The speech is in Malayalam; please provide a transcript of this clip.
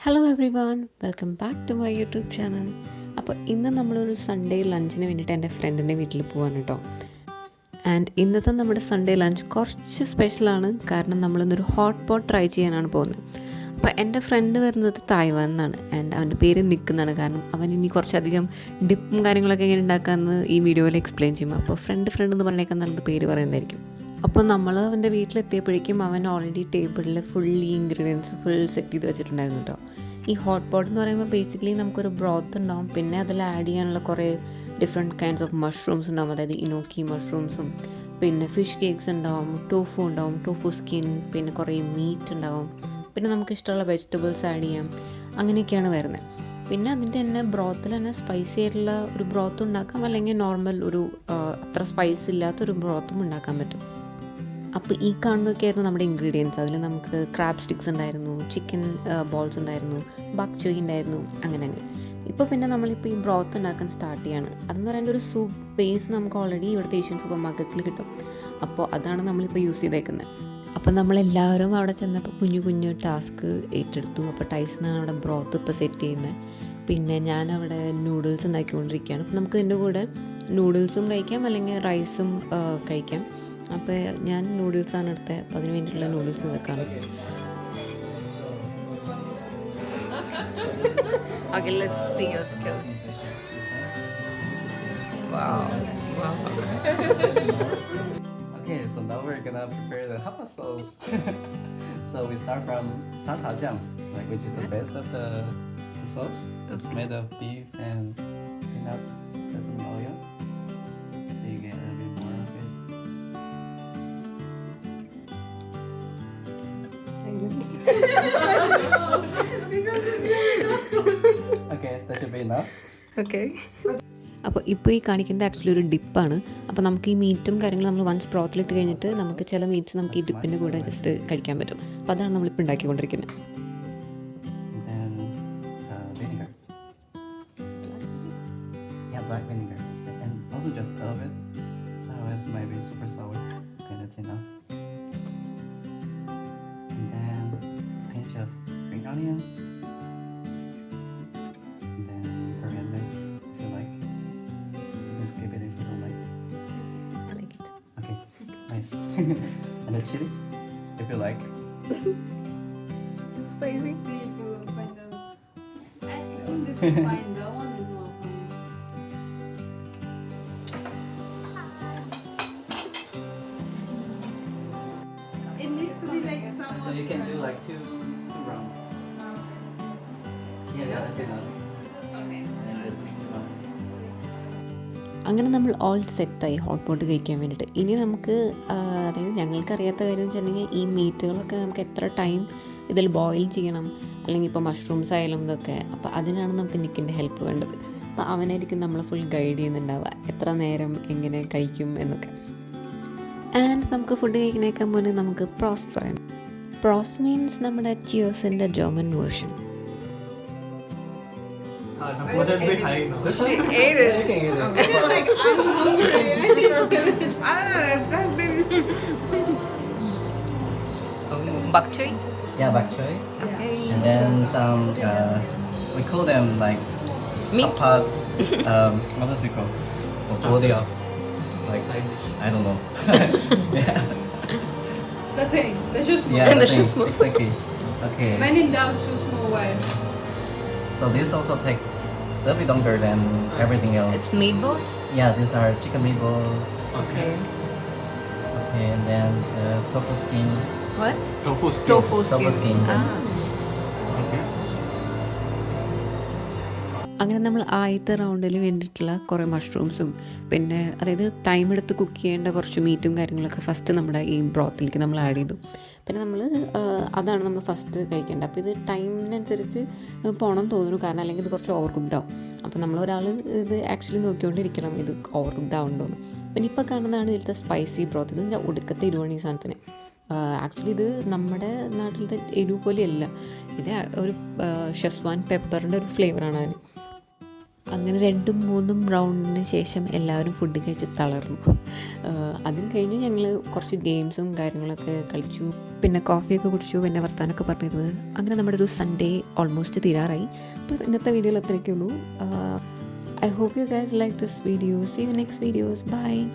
Hello everyone, welcome back to my YouTube channel. അപ്പോൾ ഇന്ന് നമ്മളൊരു സൺഡേ ലഞ്ചിന് വേണ്ടിയിട്ട് എൻ്റെ ഫ്രണ്ടിൻ്റെ വീട്ടിൽ പോകാൻ കേട്ടോ. ആൻഡ് ഇന്നത്തെ നമ്മുടെ സൺഡേ ലഞ്ച് കുറച്ച് സ്പെഷ്യലാണ്. കാരണം നമ്മളിന്നൊരു ഹോട്ട് പോട്ട് ട്രൈ ചെയ്യാനാണ് പോകുന്നത്. അപ്പോൾ എൻ്റെ ഫ്രണ്ട് വരുന്നത് തായ്വാനിൽ നിന്നാണ്. ആൻഡ് അവൻ്റെ പേര് നിൽക്കുന്നതാണ്. കാരണം അവൻ ഇനി കുറച്ചധികം ഡിപ്പും കാര്യങ്ങളൊക്കെ എങ്ങനെ ഉണ്ടാക്കാമെന്ന് ഈ വീഡിയോയിൽ എക്സ്പ്ലെയിൻ ചെയ്യും. അപ്പോൾ ഫ്രണ്ട് എന്ന് പറഞ്ഞേക്കാൻ നല്ലത് പേര് പറയുന്നതായിരിക്കും. അപ്പോൾ നമ്മൾ അവൻ്റെ വീട്ടിലെത്തിയപ്പോഴേക്കും അവൻ ഓൾറെഡി ടേബിളിൽ ഫുള്ളി ഇൻഗ്രീഡിയൻസ് ഫുൾ സെറ്റ് ചെയ്ത് വെച്ചിട്ടുണ്ടായിരുന്നു കേട്ടോ. ഈ ഹോട്ട് പോട്ട് എന്ന് പറയുമ്പോൾ ബേസിക്കലി നമുക്കൊരു ബ്രോത്ത് ഉണ്ടാവും, പിന്നെ അതിൽ ആഡ് ചെയ്യാനുള്ള കുറേ ഡിഫറെൻറ്റ് കൈൻഡ്സ് ഓഫ് മഷ്റൂംസ് ഉണ്ടാവും. അതായത് ഇനോക്കി മഷ്റൂംസും, പിന്നെ ഫിഷ് കേക്ക്സ് ഉണ്ടാവും, ടോഫു സ്കിൻ, പിന്നെ കുറേ മീറ്റ് ഉണ്ടാവും, പിന്നെ നമുക്ക് ഇഷ്ടമുള്ള വെജിറ്റബിൾസ് ആഡ് ചെയ്യാം. അങ്ങനെയൊക്കെയാണ് വരുന്നത്. പിന്നെ അതിൻ്റെ തന്നെ ബ്രോത്തിൽ തന്നെ സ്പൈസി ആയിട്ടുള്ള ഒരു ബ്രോത്തും ഉണ്ടാക്കാം, അല്ലെങ്കിൽ നോർമൽ ഒരു അത്ര സ്പൈസ് ഇല്ലാത്തൊരു ബ്രോത്തും ഉണ്ടാക്കാൻ പറ്റും. അപ്പോൾ ഈ കാണുന്നതൊക്കെയായിരുന്നു നമ്മുടെ ഇൻഗ്രീഡിയൻസ്. അതിൽ നമുക്ക് ക്രാബ് സ്റ്റിക്സ് ഉണ്ടായിരുന്നു, ചിക്കൻ ബോൾസ് ഉണ്ടായിരുന്നു, ബക് ചോയ് ഉണ്ടായിരുന്നു, അങ്ങനെ. ഇപ്പോൾ പിന്നെ നമ്മളിപ്പോൾ ഈ ബ്രോത്ത് ഉണ്ടാക്കാൻ സ്റ്റാർട്ട് ചെയ്യാണ്. അതെന്ന് പറയുന്നത് ഒരു സൂപ്പ് ബേസ് നമുക്ക് ഓൾറെഡി ഇവിടുത്തെ ഏഷ്യൻ സൂപ്പർ മാർക്കറ്റ്സിൽ കിട്ടും. അപ്പോൾ അതാണ് നമ്മളിപ്പോൾ യൂസ് ചെയ്തേക്കുന്നത്. അപ്പോൾ നമ്മളെല്ലാവരും അവിടെ ചെന്നപ്പോൾ കുഞ്ഞു ടാസ്ക് ഏറ്റെടുത്തു. അപ്പോൾ ടൈസനാണ് അവിടെ ബ്രോത്ത് ഇപ്പോൾ സെറ്റ് ചെയ്യുന്നത്. പിന്നെ ഞാനവിടെ നൂഡിൽസ് ഉണ്ടാക്കിക്കൊണ്ടിരിക്കുകയാണ്. അപ്പോൾ നമുക്ക് ഇതിൻ്റെ കൂടെ നൂഡിൽസും കഴിക്കാം, അല്ലെങ്കിൽ റൈസും കഴിക്കാം. അപ്പോൾ ഞാൻ നൂഡിൽസാണ് എടുത്തത്. അപ്പോൾ അതിന് വേണ്ടിയിട്ടുള്ള നൂഡിൽസ് ഇതൊക്കെയാണ്. Okay, let's see your skills. Wow. Okay, so now we're gonna prepare the hot pot sauce. So we start from sasajang, which is the base of the sauce. It's made of beef and peanut sesame oil. So you get a little bit more of it. Okay, that should be enough. Okay. അപ്പോൾ ഇപ്പോൾ ഈ കാണിക്കുന്നത് ആക്ച്വലി ഒരു ഡിപ്പാണ്. അപ്പോൾ നമുക്ക് ഈ മീറ്റും കാര്യങ്ങളും നമ്മൾ വൺസ് ബ്രോത്തിലിട്ട് കഴിഞ്ഞിട്ട് നമുക്ക് ചില മീറ്റ്സ് നമുക്ക് ഈ ഡിപ്പിൻ്റെ കൂടെ ജസ്റ്റ് കഴിക്കാൻ പറ്റും. അപ്പോൾ അതാണ് നമ്മളിപ്പോൾ ഉണ്ടാക്കിക്കൊണ്ടിരിക്കുന്നത്. Then vinegar. Yeah, black vinegar. And also just a little bit. Otherwise it might be super sour. Okay, that's enough. And then a pinch of green onion. And then coriander if you like. You can skip it if you don't like. I like it. Okay, nice. And the chili if you like. Spicy. See if you find out. I think this is fine. That one is more fun. It needs to be like somewhat. So you can do like two rounds. Yeah, that's enough. Okay. And just mix it up. അങ്ങനെ നമ്മൾ ഓൾ സെറ്റായി ഹോട്ട് പോട്ട് കഴിക്കാൻ വേണ്ടിയിട്ട്. ഇനി നമുക്ക് അതായത് ഞങ്ങൾക്കറിയാത്ത കാര്യം എന്ന് വെച്ചിട്ടുണ്ടെങ്കിൽ ഈ മീറ്റുകളൊക്കെ നമുക്ക് എത്ര ടൈം ഇതിൽ ബോയിൽ ചെയ്യണം, അല്ലെങ്കിൽ ഇപ്പോൾ മഷ്റൂംസ് ആയാലും ഇതൊക്കെ. അപ്പോൾ അതിനാണ് നമുക്ക് നിക്കിൻ്റെ ഹെൽപ്പ് വേണ്ടത്. അപ്പോൾ അവനായിരിക്കും നമ്മളെ ഫുൾ ഗൈഡ് ചെയ്യുന്നുണ്ടാവുക, എത്ര നേരം എങ്ങനെ കഴിക്കും എന്നൊക്കെ. ആൻഡ് നമുക്ക് ഫുഡ് കഴിക്കണേക്കാൻ മുന്നേ നമുക്ക് പ്രോസ്റ്റ് പറയണം. പ്രോസ്റ്റ് മീൻസ് നമ്മുടെ ചിയേഴ്സിൻ്റെ German version. Wouldn't be high enough. She ate it. You can eat it. It's just like I'm hungry. I don't know if that's been. Bak choy. Yeah, bak choy. Okay. And then some, we call them like Meat. hot, what is it called? Bodia. Like, I don't know. Yeah. The thing. The juice. Yeah, And the the thing. small. Exactly. Okay. When in doubt, choose small one. So this also take a little bit longer than everything else. It's meatballs. Yeah, these are chicken meatballs. Okay. Okay, and then the tofu skin. What? Tofu skin. Tofu skin. Tofu skin, yes. Okay. അങ്ങനെ നമ്മൾ ആദ്യത്തെ റൗണ്ടിൽ വേണ്ടിയിട്ടുള്ള കുറേ മഷ്റൂംസും, പിന്നെ അതായത് ടൈം എടുത്ത് കുക്ക് ചെയ്യേണ്ട കുറച്ച് മീറ്റും കാര്യങ്ങളൊക്കെ ഫസ്റ്റ് നമ്മുടെ ഈ ബ്രോത്തിലേക്ക് നമ്മൾ ആഡ് ചെയ്തു. പിന്നെ നമ്മൾ അതാണ് നമ്മൾ ഫസ്റ്റ് കഴിക്കേണ്ടത്. അപ്പോൾ ഇത് ടൈമിനനുസരിച്ച് പോകണം തോന്നുന്നു, കാരണം അല്ലെങ്കിൽ ഇത് കുറച്ച് ഓവർ കുക്ക്ഡ് ആവും. അപ്പോൾ നമ്മളൊരാൾ ഇത് ആക്ച്വലി നോക്കിക്കൊണ്ടിരിക്കണം ഇത് ഓവർ കുക്ക്ഡ് ആവുന്നുണ്ടോയെന്ന്. പിന്നെ ഇപ്പോൾ കാണുന്നതാണ് ഇതിലത്തെ സ്പൈസി ബ്രോത്ത്. ഇത് വെച്ചാൽ ഒടുക്കത്തെ എരിവാണ് ഈ സാധനത്തിന്. ആക്ച്വലി ഇത് നമ്മുടെ നാട്ടിലത്തെ എരിവ് പോലെയല്ല, ഇത് ഒരു ഷെസ്വാൻ പെപ്പറിൻ്റെ ഒരു ഫ്ലേവറാണ് അതിന്. അങ്ങനെ 2-3 റൗണ്ടിന് ശേഷം എല്ലാവരും ഫുഡ് കഴിച്ച് തളർന്നു. അതും കഴിഞ്ഞ് ഞങ്ങൾ കുറച്ച് ഗെയിംസും കാര്യങ്ങളൊക്കെ കളിച്ചു, പിന്നെ കോഫിയൊക്കെ കുടിച്ചു, പിന്നെ വർത്താനൊക്കെ പറഞ്ഞിരുന്നത്. അങ്ങനെ നമ്മുടെ ഒരു സൺഡേ ഓൾമോസ്റ്റ് തീരാറായി. അപ്പോൾ ഇന്നത്തെ വീഡിയോയിൽ അത്രയൊക്കെ ഉള്ളൂ. I hope you guys like this video. See you next videos. Bye.